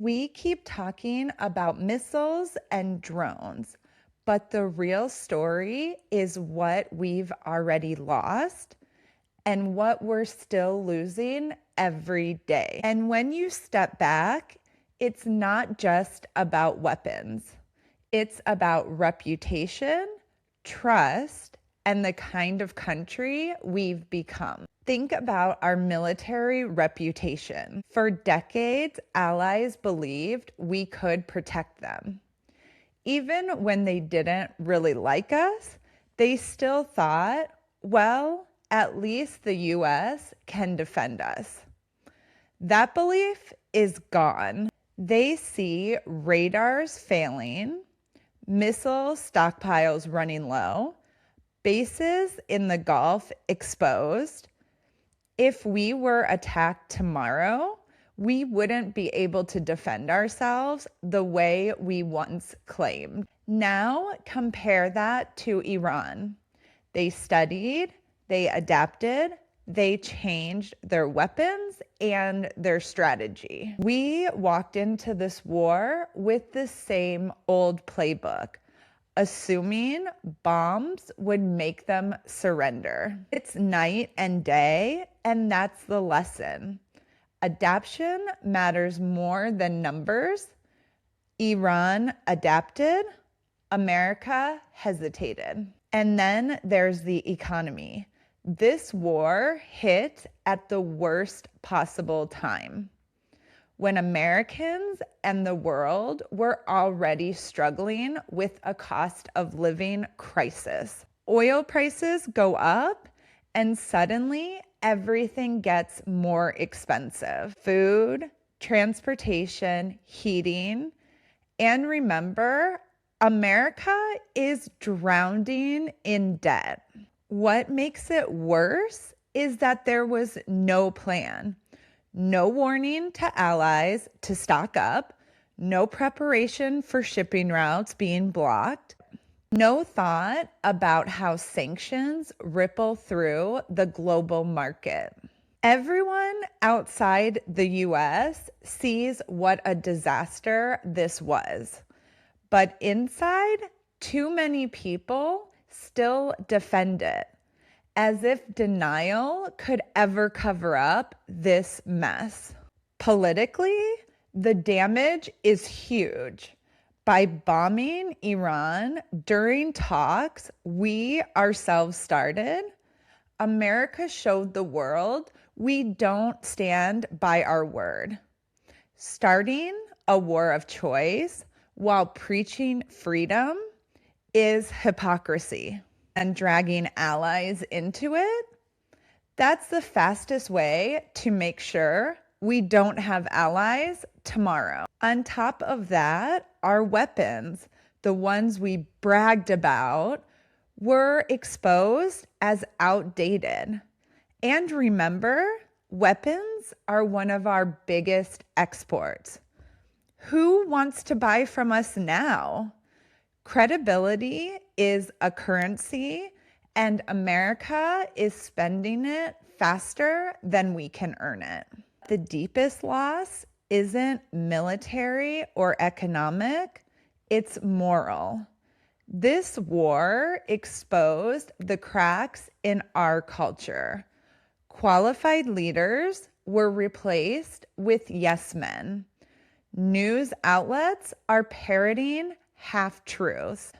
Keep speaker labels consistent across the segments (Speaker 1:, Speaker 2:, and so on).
Speaker 1: We keep talking about missiles and drones, but the real story is what we've already lost and what we're still losing every day. And when you step back, it's not just about weapons. It's about reputation, trust, and the kind of country we've become. Think about our military reputation. For decades, allies believed we could protect them. Even when they didn't really like us, they still thought, well, at least the US can defend us. That belief is gone. They see radars failing, missile stockpiles running low, bases in the Gulf exposed. If we were attacked tomorrow, we wouldn't be able to defend ourselves the way we once claimed. Now compare that to Iran. They studied, they adapted, they changed their weapons and their strategy. We walked into this war with the same old playbook, assuming bombs would make them surrender. It's night and day, and that's the lesson. Adaptation matters more than numbers. Iran adapted, America hesitated. And then there's the economy. This war hit at the worst possible time, when Americans and the world were already struggling with a cost of living crisis. Oil prices go up, and suddenly everything gets more expensive. Food, transportation, heating. And remember, America is drowning in debt. What makes it worse is that there was no plan, no warning to allies to stock up, no preparation for shipping routes being blocked, no thought about how sanctions ripple through the global market. Everyone outside the US sees what a disaster this was. But inside, too many people still defend it, as if denial could ever cover up this mess. Politically, the damage is huge. By bombing Iran during talks we ourselves started, America showed the world we don't stand by our word. Starting a war of choice while preaching freedom is hypocrisy. And dragging allies into it, that's the fastest way to make sure we don't have allies tomorrow. On top of that, our weapons, the ones we bragged about, were exposed as outdated. And remember, weapons are one of our biggest exports. Who wants to buy from us now? Credibility is a currency, and America is spending it faster than we can earn it. The deepest loss isn't military or economic, it's moral. This war exposed the cracks in our culture. Qualified leaders were replaced with yes men. News outlets are parroting half-truths.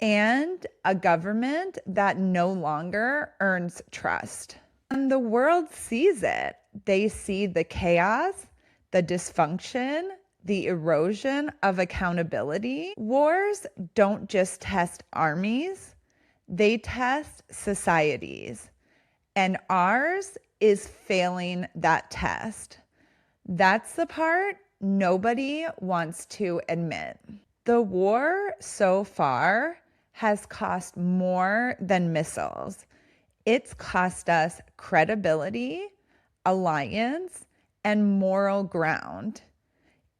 Speaker 1: And a government that no longer earns trust. And the world sees it. They see the chaos, the dysfunction, the erosion of accountability. Wars don't just test armies, they test societies. And ours is failing that test. That's the part nobody wants to admit. The war so far has cost more than missiles. It's cost us credibility, alliance, and moral ground.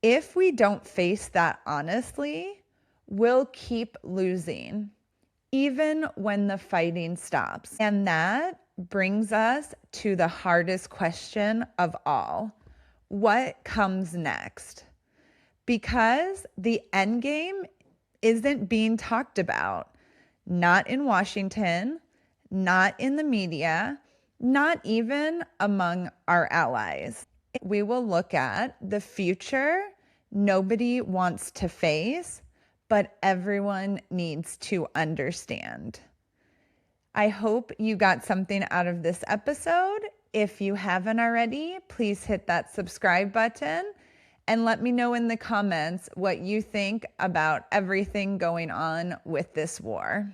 Speaker 1: If we don't face that honestly, we'll keep losing, even when the fighting stops. And that brings us to the hardest question of all. what comes next? Because the end game isn't being talked about, not in Washington, not in the media, not even among our allies. We will look at the future nobody wants to face, but everyone needs to understand. I hope you got something out of this episode. If you haven't already, please hit that subscribe button and let me know in the comments what you think about everything going on with this war.